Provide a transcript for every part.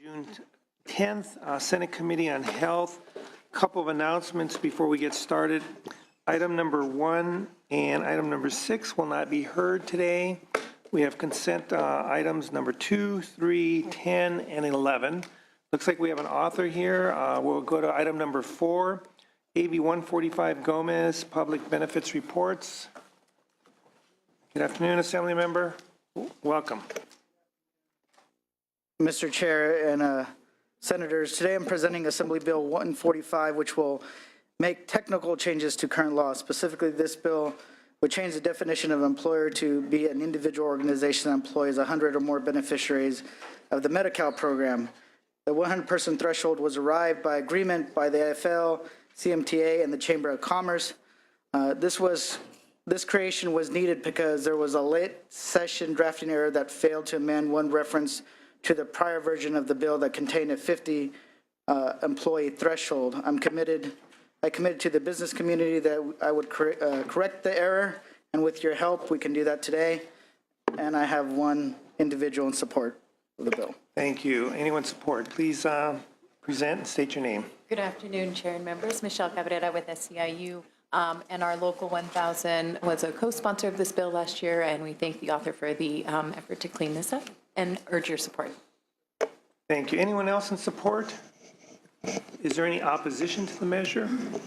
June 10th, Senate Committee on Health. Couple of announcements before we get started. Item number 1 and item number 6 will not be heard today. We have consent items number 2, 3, 10, and 11. Looks like we have an author here. We'll go to item number 4, AB 145 Gomez, Public Benefits Reports. Good afternoon, Assembly Member. Welcome. Mr. Chair and Senators, today I'm presenting Assembly Bill 145, which will make technical changes to current law. Specifically, this bill would change the definition of employer to be an individual organization that employs 100 or more beneficiaries of the Medi-Cal program. The 100-person threshold was arrived by agreement by the AFL, CMTA, and the Chamber of Commerce. This creation was needed because there was a late session drafting error that failed to amend one reference to the prior version of the bill that contained a 50 employee threshold. I committed to the business community that I would correct the error, and with your help, we can do that today. And I have one individual in support of the bill. Thank you. Anyone support? Please present and state your name. Good afternoon, Chair and members. Michelle Cabrera with SEIU. And our Local 1000 was a co-sponsor of this bill last year, and we thank the author for the effort to clean this up and urge your support. Thank you. Anyone else in support? Is there any opposition to the measure? Do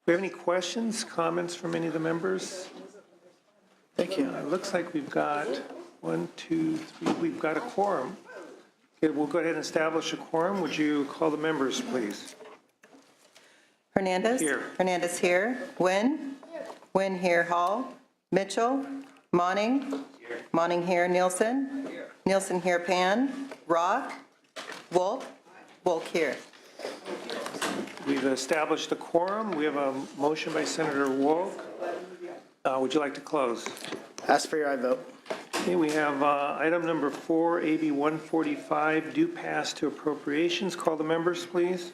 we have any questions, comments from any of the members? Thank you. It looks like we've got 1, 2, 3. We've got a quorum. Okay, we'll go ahead and establish a quorum. Would you call the members, please? Hernandez? Here. Hernandez here. Nguyen? Nguyen here. Hall? Mitchell? Monning? Monning here. Nielsen? Nielsen here. Pan? Roth? Wolk? Wolk here. We've established a quorum. We have a motion by Senator Wolk. Would you like to close? Ask for your aye vote. Okay, we have item number 4, AB 145, due pass to appropriations. Call the members, please.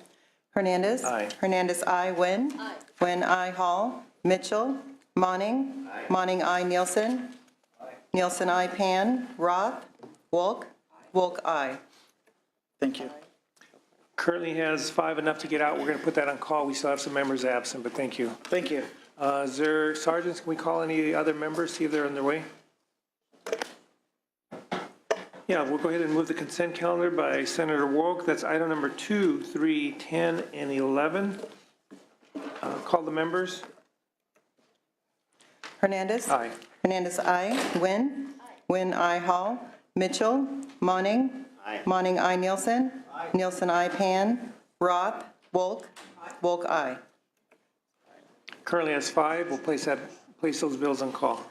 Hernandez? Aye. Hernandez, aye. Nguyen? Aye. Nguyen, aye. Hall? Mitchell? Monning? Aye. Monning, aye. Nielsen? Aye. Nielsen, aye. Pan? Roth? Wolk? Wolk, aye. Thank you. Currently has 5 enough to get out. We're going to put that on call. We still have some members absent, but thank you. Thank you. Is there, sergeants, can we call any other members, see if they're on their way? Yeah, we'll go ahead and move the consent calendar by Senator Wolk. That's item number 2, 3, 10, and 11. Call the members. Hernandez? Aye. Hernandez, aye. Nguyen? Nguyen, aye. Hall? Mitchell? Monning? Aye. Monning, aye. Nielsen? Aye. Nielsen, aye. Pan? Roth? Wolk? Wolk, aye. Currently has 5. We'll place those bills on call.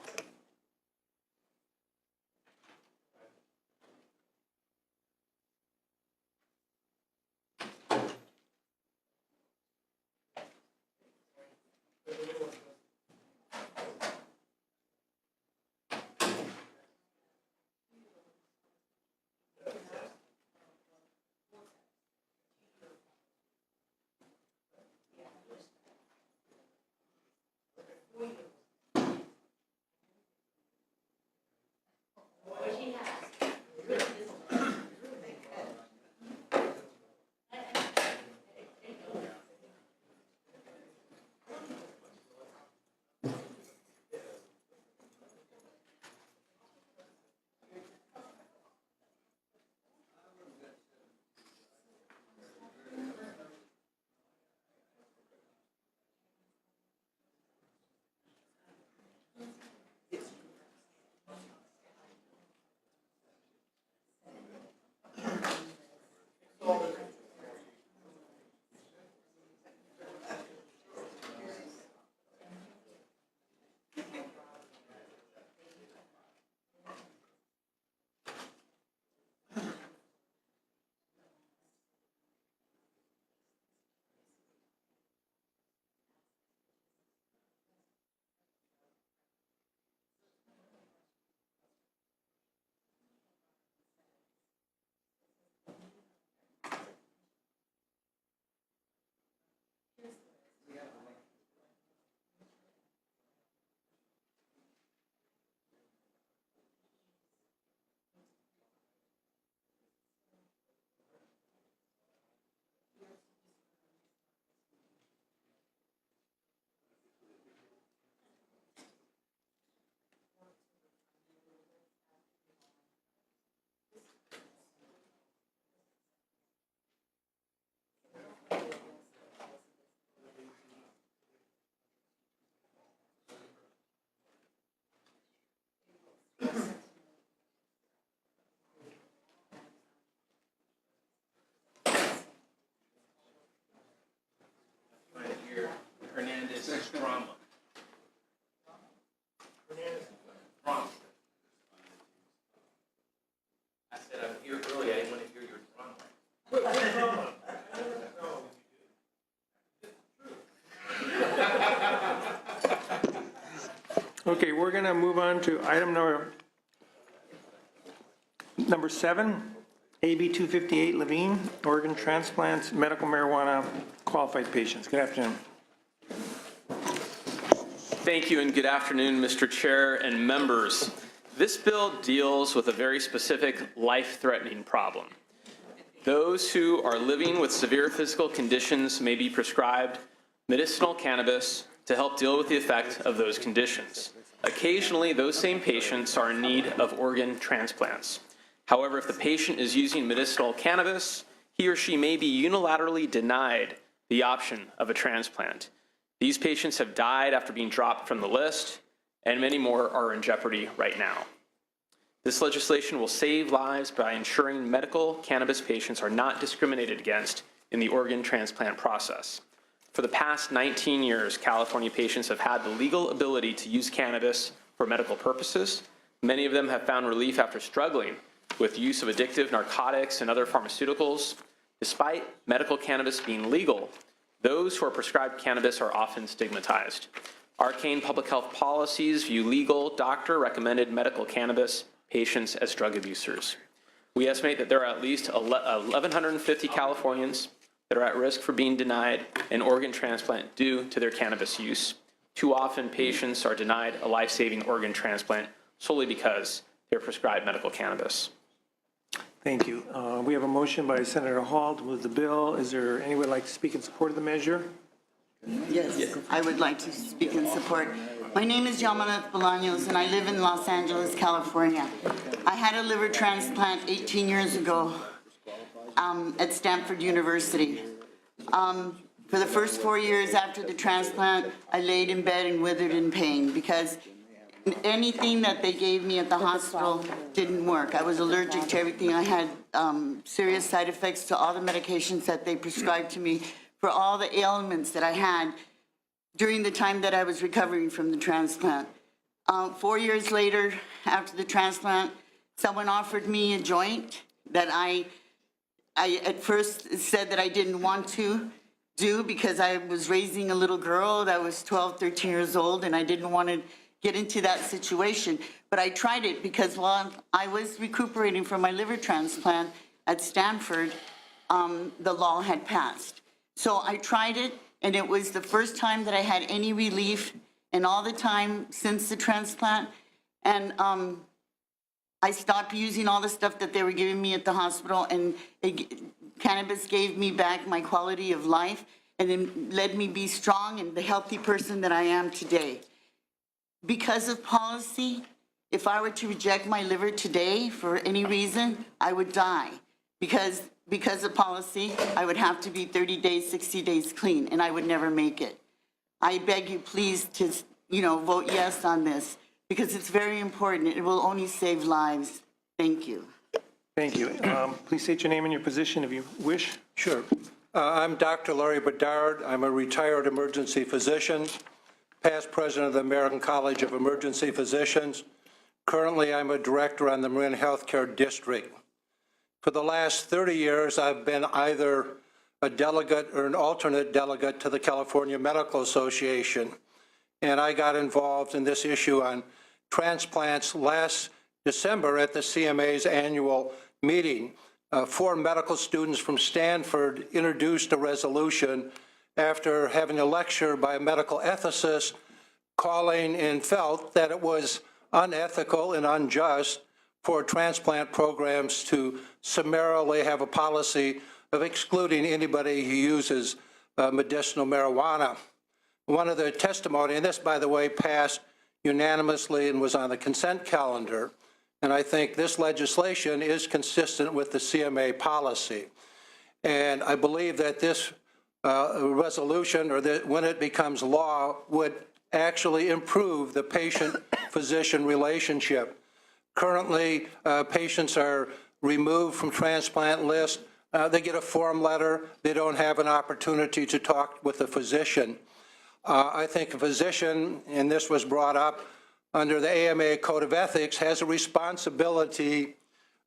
we're going to move on to item number 7, AB 258 Levine, organ transplants, medical marijuana, qualified patients. Good afternoon. Thank you and good afternoon, Mr. Chair and members. This bill deals with a very specific life-threatening problem. Those who are living with severe physical conditions may be prescribed medicinal cannabis to help deal with the effect of those conditions. Occasionally, those same patients are in need of organ transplants. However, if the patient is using medicinal cannabis, he or she may be unilaterally denied the option of a transplant. These patients have died after being dropped from the list, and many more are in jeopardy right now. This legislation will save lives by ensuring medical cannabis patients are not discriminated against in the organ transplant process. For the past 19 years, California patients have had the legal ability to use cannabis for medical purposes. Many of them have found relief after struggling with use of addictive narcotics and other pharmaceuticals. Despite medical cannabis being legal, those who are prescribed cannabis are often stigmatized. Arcane public health policies view legal, doctor-recommended medical cannabis patients as drug abusers. We estimate that there are at least 1,150 Californians that are at risk for being denied an organ transplant due to their cannabis use. Too often, patients are denied a life-saving organ transplant solely because they're prescribed medical cannabis. Thank you. We have a motion by Senator Hall to move the bill. Is there anyone who'd like to speak in support of the measure? Yes, I would like to speak in support. My name is Yamanath Bolaños, and I live in Los Angeles, California. I had a liver transplant 18 years ago at Stanford University. For the first 4 years after the transplant, I laid in bed and withered in pain because anything that they gave me at the hospital didn't work. I was allergic to everything. I had serious side effects to all the medications that they prescribed to me for all the ailments that I had during the time that I was recovering from the transplant. 4 years later, after the transplant, someone offered me a joint that I at first said that I didn't want to do because I was raising a little girl that was 12, 13 years old, and I didn't want to get into that situation. But I tried it because while I was recuperating from my liver transplant at Stanford, the law had passed. So I tried it, and it was the first time that I had any relief in all the time since the transplant. And I stopped using all the stuff that they were giving me at the hospital, and cannabis gave me back my quality of life, and it led me be strong and the healthy person that I am today. Because of policy, if I were to reject my liver today for any reason, I would die. Because of policy, I would have to be 30 days, 60 days clean, and I would never make it. I beg you please to, vote yes on this, because it's very important. It will only save lives. Thank you. Thank you. Please state your name and your position if you wish. Sure. I'm Dr. Larry Bedard. I'm a retired emergency physician, past president of the American College of Emergency Physicians. Currently, I'm a director on the Marin Healthcare District. For the last 30 years, I've been either a delegate or an alternate delegate to the California Medical Association, and I got involved in this issue on transplants last December at the CMA's annual meeting. 4 medical students from Stanford introduced a resolution after having a lecture by a medical ethicist calling and felt that it was unethical and unjust for transplant programs to summarily have a policy of excluding anybody who uses medicinal marijuana. One of the testimony, and this, by the way, passed unanimously and was on the consent calendar, and I think this legislation is consistent with the CMA policy. And I believe that this resolution, or that when it becomes law, would actually improve the patient-physician relationship. Currently, patients are removed from transplant lists. They get a form letter. They don't have an opportunity to talk with a physician. I think a physician, and this was brought up under the AMA Code of Ethics, has a responsibility,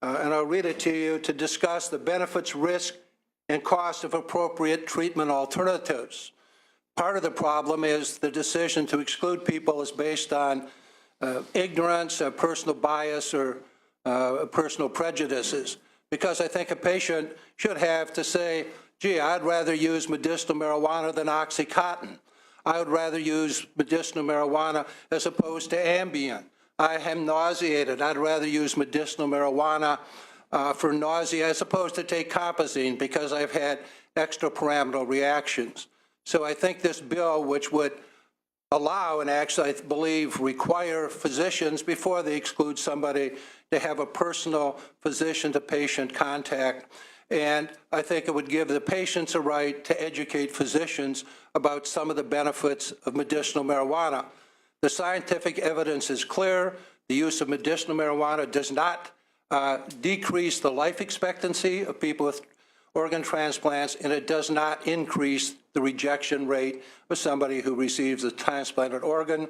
and I'll read it to you, to discuss the benefits, risk, and cost of appropriate treatment alternatives. Part of the problem is the decision to exclude people is based on ignorance, personal bias, or personal prejudices. Because I think a patient should have to say, gee, I'd rather use medicinal marijuana than OxyContin. I would rather use medicinal marijuana as opposed to Ambien. I am nauseated. I'd rather use medicinal marijuana for nausea as opposed to take Compazine because I've had extrapyramidal reactions. So I think this bill, which would allow and actually, I believe, require physicians before they exclude somebody to have a personal physician-to-patient contact. And I think it would give the patients a right to educate physicians about some of the benefits of medicinal marijuana. The scientific evidence is clear. The use of medicinal marijuana does not decrease the life expectancy of people with organ transplants, and it does not increase the rejection rate of somebody who receives a transplanted organ.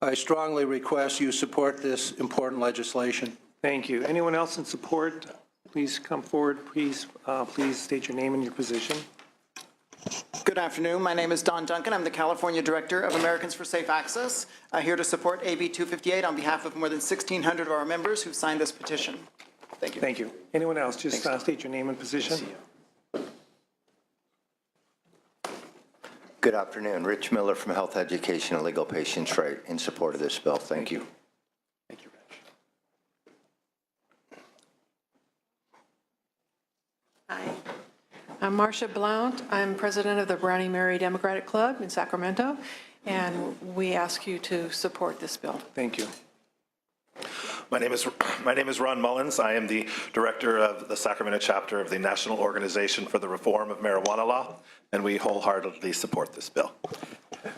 I strongly request you support this important legislation. Thank you. Anyone else in support? Please come forward. Please state your name and your position. Good afternoon. My name is Don Duncan. I'm the California Director of Americans for Safe Access, here to support AB 258 on behalf of more than 1,600 of our members who signed this petition. Thank you. Thank you. Anyone else? Just state your name and position. Good afternoon. Rich Miller from Health Education and Legal Patients' Right in support of this bill. Thank you. Thank you, Rich. Hi. I'm Marcia Blount. I'm president of the Brownie Mary Democratic Club in Sacramento, and we ask you to support this bill. Thank you. My name is Ron Mullins. I am the director of the Sacramento chapter of the National Organization for the Reform of Marijuana Law, and we wholeheartedly support this bill.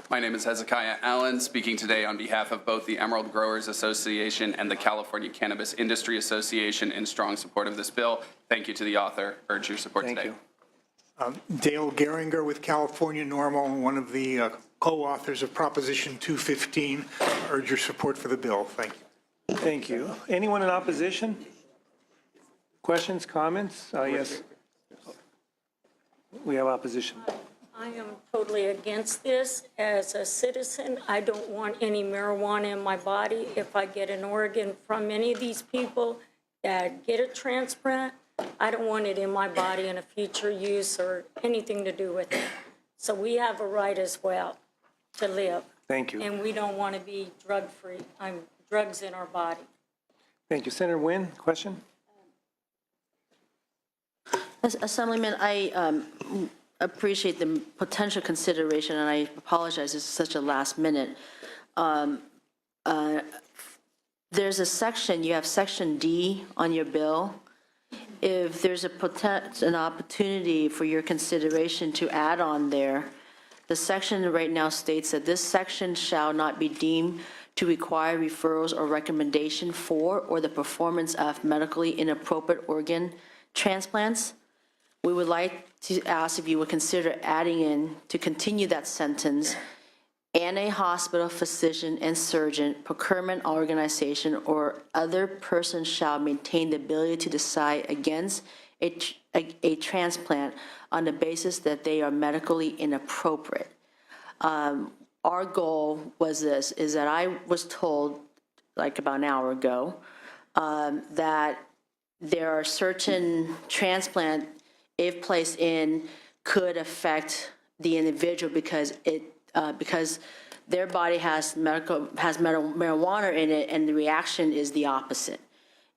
My name is Hezekiah Allen, speaking today on behalf of both the Emerald Growers Association and the California Cannabis Industry Association in strong support of this bill. Thank you to the author. Urge your support Thank today. you. Dale Geringer with California Normal, one of the co-authors of Proposition 215. Urge your support for the bill. Thank you. Thank you. Anyone in opposition? Questions, comments? Yes. We have opposition. I am totally against this. As a citizen, I don't want any marijuana in my body. If I get an organ from any of these people that get a transplant, I don't want it in my body in a future use or anything to do with it. So we have a right as well to live. Thank you. And we don't want to be drug-free. Drugs in our body. Thank you. Senator Nguyen, question? Assemblyman, I appreciate the potential consideration, and I apologize, this is such a last minute. There's a section, you have section D on your bill. If there's an opportunity for your consideration to add on there, the section right now states that this section shall not be deemed to require referrals or recommendation for or the performance of medically inappropriate organ transplants. We would like to ask if you would consider adding in, to continue that sentence, and a hospital, physician, and surgeon, procurement organization, or other person shall maintain the ability to decide against a transplant on the basis that they are medically inappropriate. Our goal was this, is that I was told, like about an hour ago, that there are certain transplant, if placed in, could affect the individual because their body has marijuana in it, and the reaction is the opposite.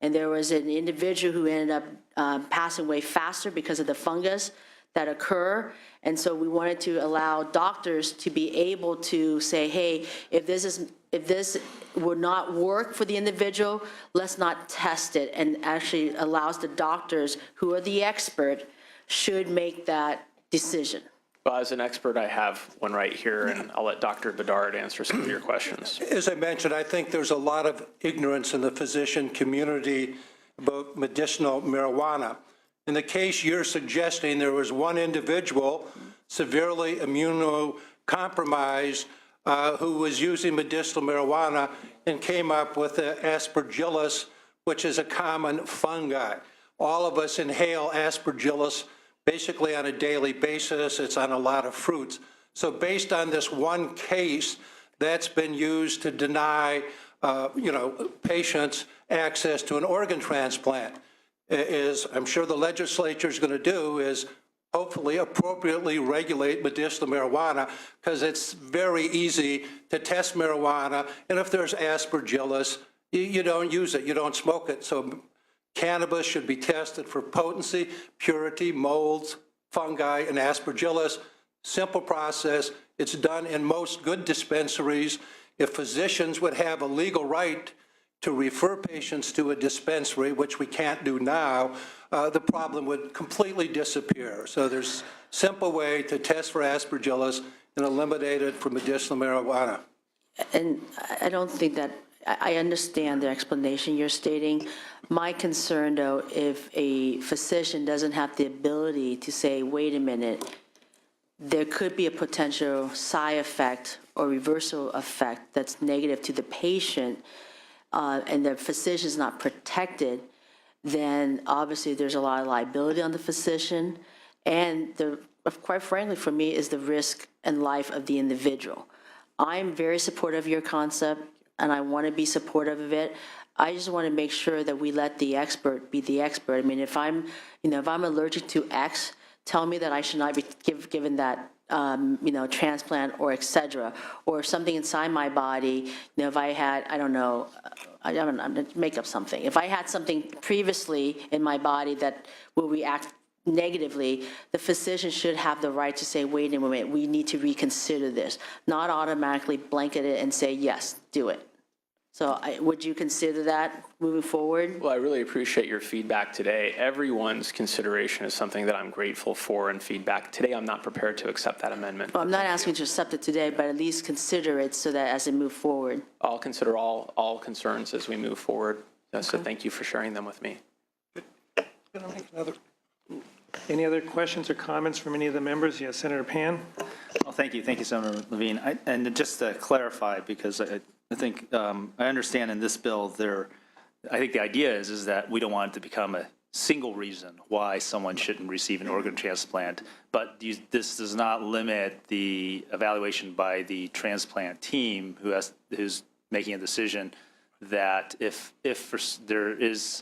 And there was an individual who ended up passing away faster because of the fungus that occur. And so we wanted to allow doctors to be able to say, hey, if this would not work for the individual, let's not test it, and actually allows the doctors, who are the expert, should make that decision. Well, as an expert, I have one right here, and I'll let Dr. Bedard answer some of your questions. As I mentioned, I think there's a lot of ignorance in the physician community about medicinal marijuana. In the case you're suggesting, there was one individual, severely immunocompromised, who was using medicinal marijuana and came up with the aspergillus, which is a common fungi. All of us inhale aspergillus basically on a daily basis. It's on a lot of fruits. So based on this one case, that's been used to deny patients access to an organ transplant. Is I'm sure the legislature is going to do is hopefully appropriately regulate medicinal marijuana, because it's very easy to test marijuana, and if there's aspergillus, you don't use it, you don't smoke it. So cannabis should be tested for potency, purity, molds, fungi, and aspergillus. Simple process. It's done in most good dispensaries. If physicians would have a legal right to refer patients to a dispensary, which we can't do now, the problem would completely disappear. So there's a simple way to test for aspergillus and eliminate it for medicinal marijuana. And I don't think that, I understand the explanation you're stating. My concern, though, if a physician doesn't have the ability to say, wait a minute, there could be a potential side effect or reversal effect that's negative to the patient, and the physician is not protected, then obviously there's a lot of liability on the physician. And quite frankly, for me, is the risk and life of the individual. I'm very supportive of your concept, and I want to be supportive of it. I just want to make sure that we let the expert be the expert. I mean, if I'm allergic to X, tell me that I should not be given that, transplant or et cetera, or something inside my body. If I had, I don't know, I'm going to make up something. If I had something previously in my body that will react negatively, the physician should have the right to say, wait a minute, we need to reconsider this, not automatically blanket it and say, yes, do it. So would you consider that moving forward? Well, I really appreciate your feedback today. Everyone's consideration is something that I'm grateful for, and feedback. Today, I'm not prepared to accept that amendment. Well, I'm not asking you to accept it today, but at least consider it so that as we move forward. I'll consider all concerns as we move forward. So thank you for sharing them with me. Any other questions or comments from any of the members? Yes, Senator Pan. Well, thank you, Senator Levine. And just to clarify, because I think I understand in this bill I think the idea is that we don't want it to become a single reason why someone shouldn't receive an organ transplant, but this does not limit the evaluation by the transplant team who's making a decision that if there is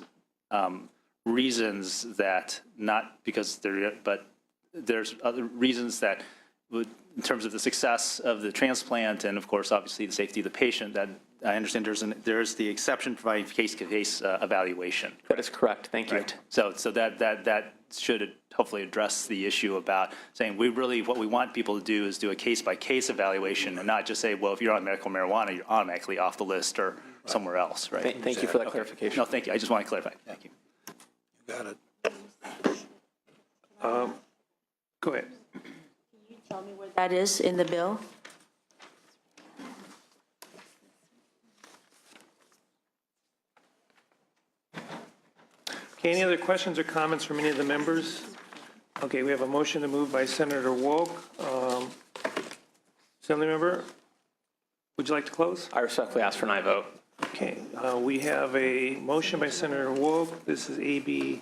reasons that not because but there's other reasons that would, in terms of the success of the transplant and of course obviously the safety of the patient, that I understand there's the exception providing case-to-case evaluation. That is correct. Thank you. Right. So that should hopefully address the issue about saying what we want people to do is do a case-by-case evaluation and not just say, well, if you're on medical marijuana, you're automatically off the list or somewhere else, right? Thank you for that clarification. No, thank you. I just want to clarify. Thank you. Got it. Go ahead. Can you tell me where that is in the bill? Okay, any other questions or comments from any of the members? Okay, we have a motion to move by Senator Wolk. Assemblymember, would you like to close? I respectfully ask for an aye vote. Okay, we have a motion by Senator Wolk. This is AB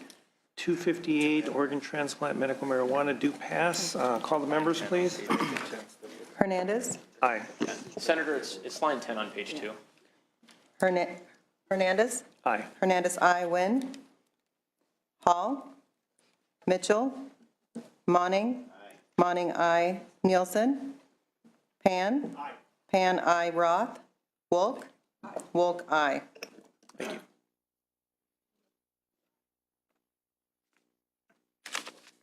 258, organ transplant, medical marijuana, do pass. Call the members, please. Hernandez. Aye. Senator, it's line 10 on page 2. Hernandez. Aye. Hernandez, aye. Wynn. Hall. Mitchell. Monning. Monning, aye. Nielsen. Pan. Pan, aye. Roth. Wolk. Wolk, aye. Thank you.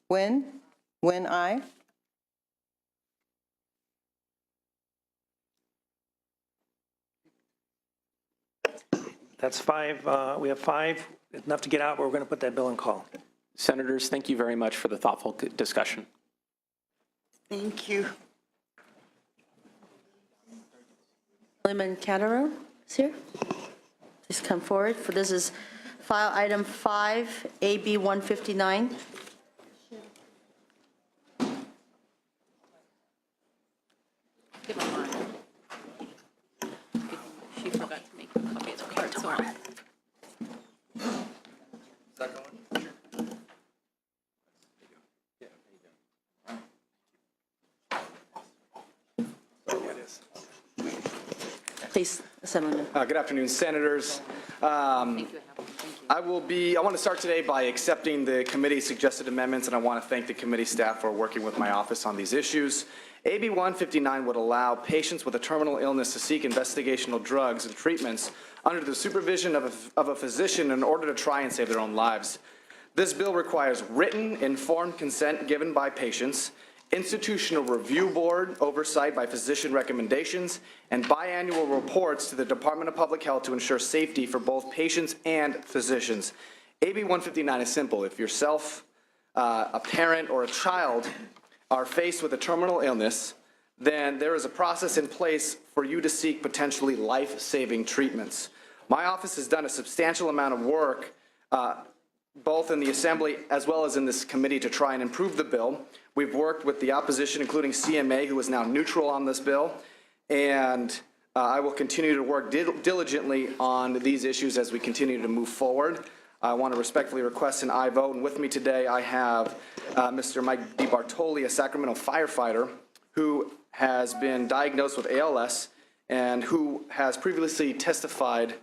Wynn. Wynn, aye. That's 5. We have 5. Enough to get out, but we're going to put that bill in call. Senators, thank you very much for the thoughtful discussion. Thank you. Lyman Catero is here. Please come forward. This is file item 5, AB 159. Give her mine. She forgot to make a copy of the card, so on. Please, Assemblyman. Good afternoon, Senators. I want to start today by accepting the committee's suggested amendments, and I want to thank the committee staff for working with my office on these issues. AB 159 would allow patients with a terminal illness to seek investigational drugs and treatments under the supervision of a physician in order to try and save their own lives. This bill requires written, informed consent given by patients, institutional review board oversight by physician recommendations, and biannual reports to the Department of Public Health to ensure safety for both patients and physicians. AB 159 is simple. If yourself, a parent, or a child are faced with a terminal illness, then there is a process in place for you to seek potentially life-saving treatments. My office has done a substantial amount of work both in the Assembly as well as in this committee to try and improve the bill. We've worked with the opposition, including CMA, who is now neutral on this bill, and I will continue to work diligently on these issues as we continue to move forward. I want to respectfully request an aye vote, and with me today I have Mr. Mike DiBartoli, a Sacramento firefighter who has been diagnosed with ALS and who has previously testified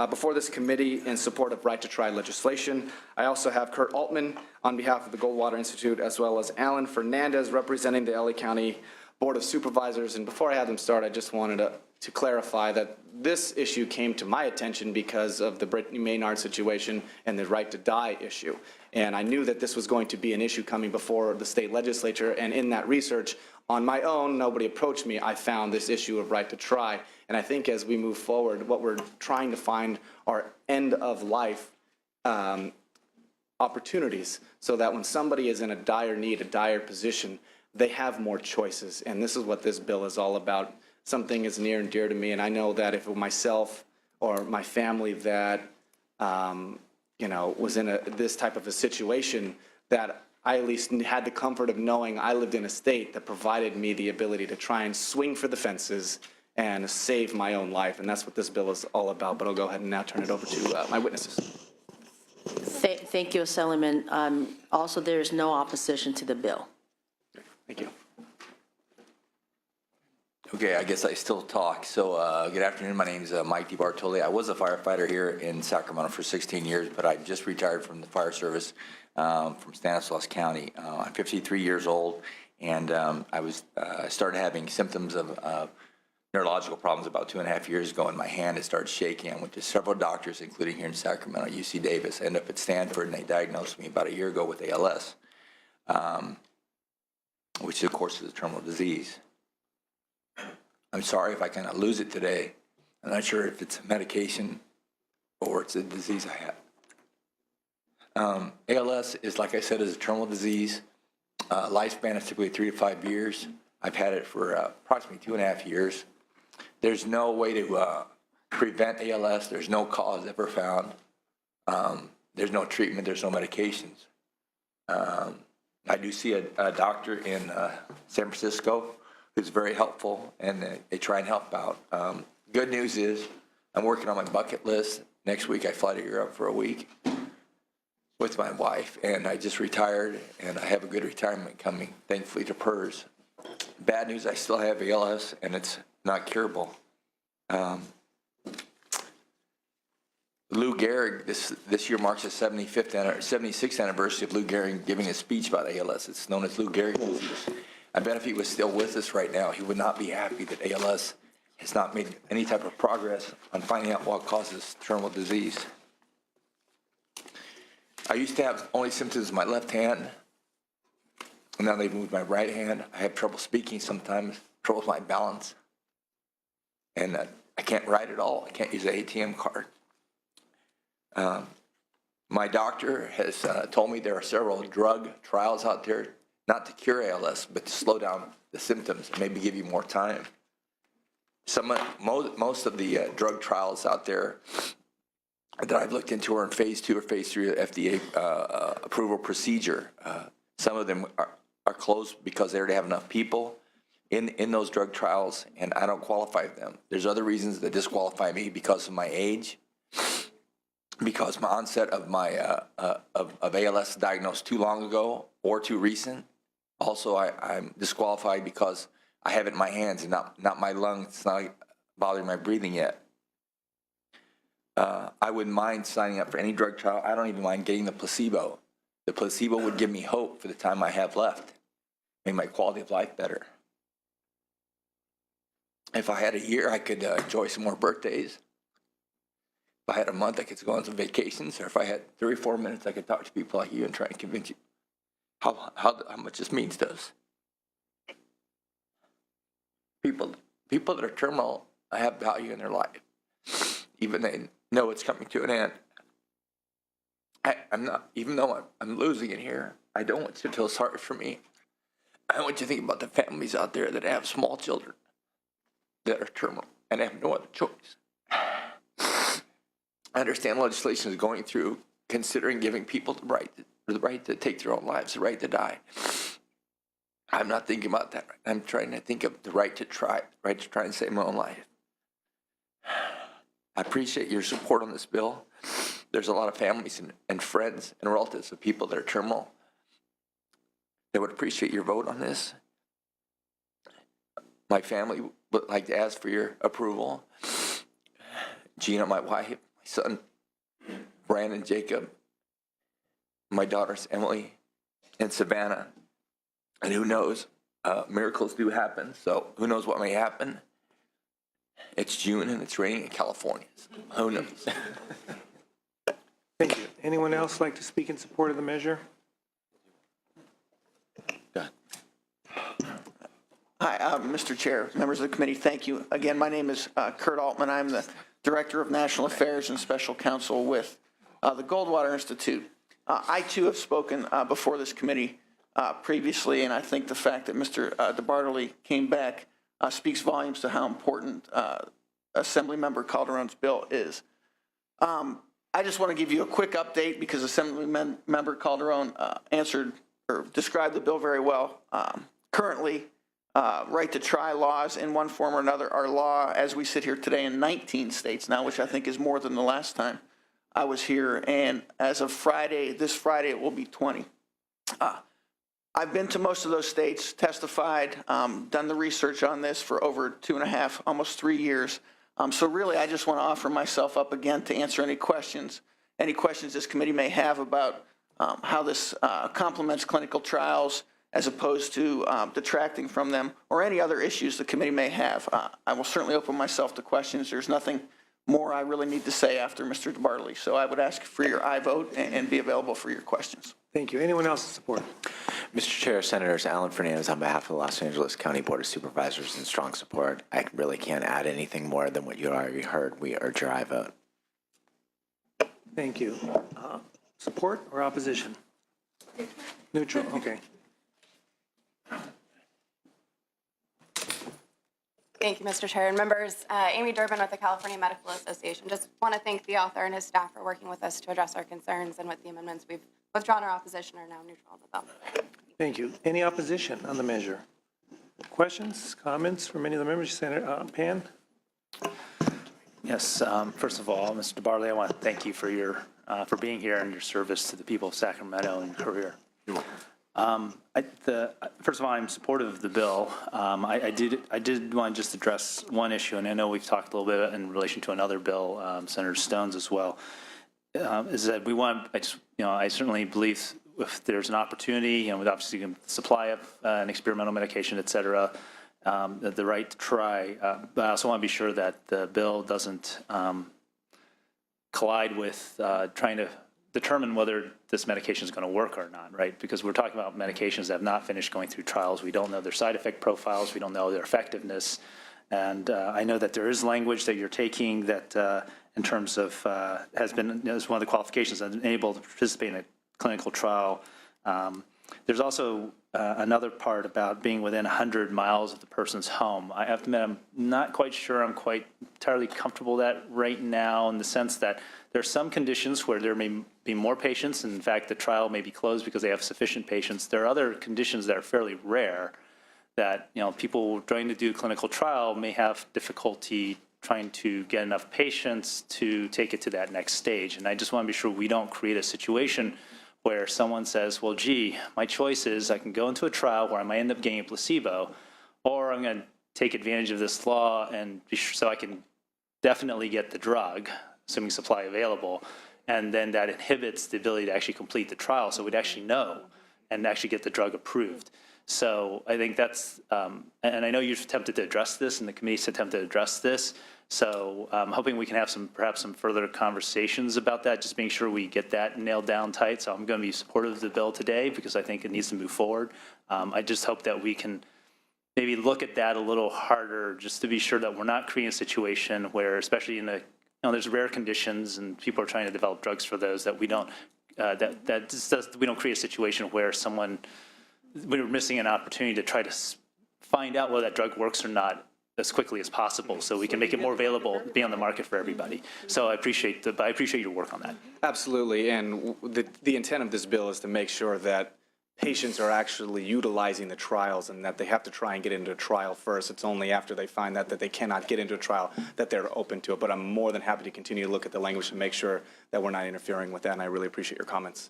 before this committee in support of right to try legislation. I also have Kurt Altman on behalf of the Goldwater Institute, as well as Alan Fernandez representing the LA County Board of Supervisors. And before I have them start, I just wanted to clarify that this issue came to my attention because of the Brittany Maynard situation and the right to die issue. And I knew that this was going to be an issue coming before the state legislature, and in that research, on my own, nobody approached me, I found this issue of right to try. And I think as we move forward, what we're trying to find are end-of-life opportunities so that when somebody is in a dire need, a dire position, they have more choices. And this is what this bill is all about. Something is near and dear to me, and I know that if myself or my family that was in this type of a situation, that I at least had the comfort of knowing I lived in a state that provided me the ability to try and swing for the fences and save my own life. And that's what this bill is all about. But I'll go ahead and now turn it over to my witnesses. Thank you, Assemblyman. Also, there is no opposition to the bill. Thank you. Okay, I guess I still talk. So good afternoon. My name is Mike DiBartoli. I was a firefighter here in Sacramento for 16 years, but I just retired from the fire service from Stanislaus County. I'm 53 years old, and I started having symptoms of neurological problems about 2.5 years ago, and my hand had started shaking. I went to several doctors, including here in Sacramento, UC Davis. I ended up at Stanford, and they diagnosed me about a year ago with ALS, which of course is a terminal disease. I'm sorry if I cannot lose it today. I'm not sure if it's a medication or it's a disease I have. ALS is, like I said, is a terminal disease. Lifespan is typically 3 to 5 years. I've had it for approximately 2.5 years. There's no way to prevent ALS. There's no cause ever found. There's no treatment. There's no medications. I do see a doctor in San Francisco who's very helpful, and they try and help out. Good news is I'm working on my bucket list. Next week I fly to Europe for a week with my wife, and I just retired, and I have a good retirement coming, thankfully, to PERS. Bad news, I still have ALS, and it's not curable. Lou Gehrig, this year marks the 76th anniversary of Lou Gehrig giving a speech about ALS. It's known as Lou Gehrig disease. I bet if he was still with us right now, he would not be happy that ALS has not made any type of progress on finding out what causes terminal disease. I used to have only symptoms in my left hand, and now they've moved my right hand. I have trouble speaking sometimes, trouble with my balance, and I can't write at all. I can't use an ATM card. My doctor has told me there are several drug trials out there, not to cure ALS, but to slow down the symptoms and maybe give you more time. Most of the drug trials out there that I've looked into are in phase 2 or phase 3 of FDA approval procedure. Some of them are closed because they already have enough people in those drug trials, and I don't qualify them. There's other reasons that disqualify me because of my age, because my onset of my of ALS diagnosed too long ago or too recent. Also, I'm disqualified because I have it in my hands and not my lungs. It's not bothering my breathing yet. I wouldn't mind signing up for any drug trial. I don't even mind getting the placebo. The placebo would give me hope for the time I have left, make my quality of life better. If I had a year, I could enjoy some more birthdays. If I had a month, I could go on some vacations. Or if I had 3 or 4 minutes, I could talk to people like you and try and convince you how much this means to us. People that are terminal have value in their life. Even they know it's coming to an end. I'm not, even though I'm losing it here, I don't want you to feel sorry for me. I want you to think about the families out there that have small children that are terminal and have no other choice. I understand legislation is going through considering giving people the right to take their own lives, the right to die. I'm not thinking about that. I'm trying to think of the right to try and save my own life. I appreciate your support on this bill. There's a lot of families and friends and relatives of people that are terminal that would appreciate your vote on this. My family would like to ask for your approval. Gina, my wife, my son, Brandon, Jacob, my daughters, Emily and Savannah. And who knows, miracles do happen, so who knows what may happen. It's June and it's raining in California. So who knows? Thank you. Anyone else like to speak in support of the measure? Hi, Mr. Chair, members of the committee, thank you. Again, my name is Kurt Altman. I'm the Director of National Affairs and Special Counsel with the Goldwater Institute. I too have spoken before this committee previously, and I think the fact that Mr. DeBartoli came back speaks volumes to how important Assemblymember Calderon's bill is. I just want to give you a quick update because Assemblymember Calderon answered or described the bill very well. Currently, right to try laws in one form or another are law as we sit here today in 19 states now, which I think is more than the last time I was here. And as of Friday, this Friday, it will be 20. I've been to most of those states, testified, done the research on this for over 2.5, almost 3 years. So really, I just want to offer myself up again to answer any questions this committee may have about how this complements clinical trials as opposed to detracting from them, or any other issues the committee may have. I will certainly open myself to questions. There's nothing more I really need to say after Mr. DeBartoli. So I would ask for your aye vote and be available for your questions. Thank you. Anyone else in support? Mr. Chair, Senators Alan Fernandez on behalf of the Los Angeles County Board of Supervisors in strong support. I really can't add anything more than what you already heard. We urge your aye vote. Thank you. Support or opposition? Neutral, okay. Thank you, Mr. Chair and members. Amy Durbin with the California Medical Association. Just want to thank the author and his staff for working with us to address our concerns, and with the amendments we've withdrawn our opposition are now neutral on the bill. Thank you. Any opposition on the measure? Questions, comments from any of the members? Senator Pan? Yes, first of all, Mr. DeBartoli, I want to thank you for your for being here and your service to the people of Sacramento and your career. First of all, I'm supportive of the bill. I did want to just address one issue, and I know we've talked a little bit in relation to another bill, Senator Stone's as well. Is that we want? I certainly believe if there's an opportunity, with obviously supply of an experimental medication, et cetera, the right to try. But I also want to be sure that the bill doesn't collide with trying to determine whether this medication is going to work or not, right? Because we're talking about medications that have not finished going through trials. We don't know their side effect profiles. We don't know their effectiveness. And I know that there is language that you're taking that in terms of has been as one of the qualifications that enable to participate in a clinical trial. There's also another part about being within 100 miles of the person's home. I have to admit, I'm not quite sure I'm quite entirely comfortable with that right now, in the sense that there are some conditions where there may be more patients, and in fact the trial may be closed because they have sufficient patients. There are other conditions that are fairly rare that people trying to do a clinical trial may have difficulty trying to get enough patients to take it to that next stage. And I just want to be sure we don't create a situation where someone says, well, gee, my choice is I can go into a trial where I might end up getting a placebo, or I'm going to take advantage of this law and be sure, so I can definitely get the drug, assuming supply available, and then that inhibits the ability to actually complete the trial, so we'd actually know and actually get the drug approved. So I think that's, and I know you've attempted to address this, and the committee's attempted to address this, so I'm hoping we can have perhaps some further conversations about that, just making sure we get that nailed down tight. So I'm going to be supportive of the bill today because I think it needs to move forward. I just hope that we can maybe look at that a little harder, just to be sure that we're not creating a situation where, especially in there's rare conditions and people are trying to develop drugs for those, that we don't, we don't create a situation where we're missing an opportunity to try to find out whether that drug works or not as quickly as possible, so we can make it more available, be on the market for everybody. So I appreciate your work on that. Absolutely, and the intent of this bill is to make sure that patients are actually utilizing the trials and that they have to try and get into a trial first. It's only after they find that they cannot get into a trial that they're open to it. But I'm more than happy to continue to look at the language and make sure that we're not interfering with that, and I really appreciate your comments.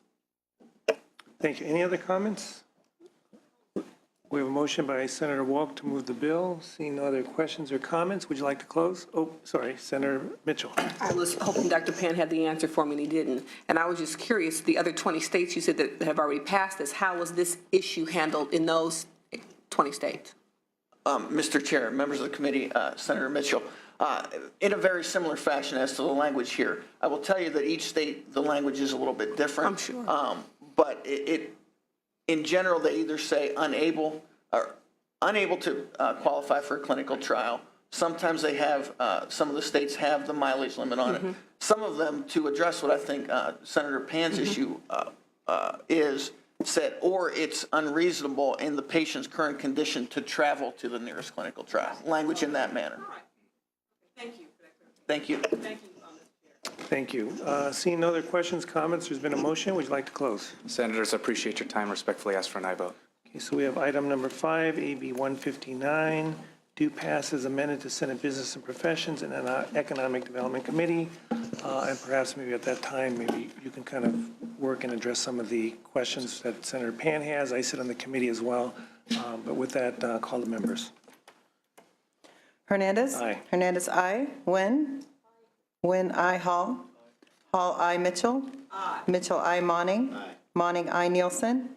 Thank you. Any other comments? We have a motion by Senator Walk to move the bill. Seeing no other questions or comments, would you like to close? Oh, sorry, Senator Mitchell. I was hoping Dr. Pan had the answer for me, and he didn't. And I was just curious, the other 20 states you said that have already passed this, how was this issue handled in those 20 states? Mr. Chair, members of the committee, Senator Mitchell, in a very similar fashion as to the language here, I will tell you that each state, the language is a little bit different. I'm sure. But in general, they either say unable to qualify for a clinical trial. Sometimes they have, some of the states have the mileage limit on it. Some of them, to address what I think Senator Pan's issue is, said, or it's unreasonable in the patient's current condition to travel to the nearest clinical trial. Language in that manner. Thank you. Thank you. Thank you. Thank you. Seeing no other questions, comments, there's been a motion. Would you like to close? Senators, I appreciate your time. Respectfully ask for an aye vote. Okay, so we have item number 5, AB 159, do pass as amended to Senate Business and Professions and Economic Development Committee. And perhaps maybe at that time, maybe you can kind of work and address some of the questions that Senator Pan has. I sit on the committee as well. But with that, call the members. Hernandez? Aye. Hernandez, aye. Nguyen? Nguyen, aye. Hall? Hall, aye. Mitchell? Aye. Mitchell, aye. Monning? Aye. Monning, aye. Nielsen?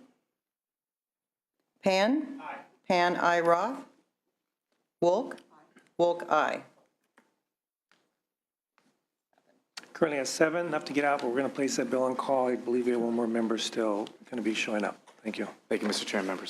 Pan? Aye. Pan, aye. Roth? Wolk? Wolk, aye. Currently at 7, enough to get out, but we're going to place that bill on call. I believe we have one more member still going to be showing up. Thank you. Thank you, Mr. Chair, members.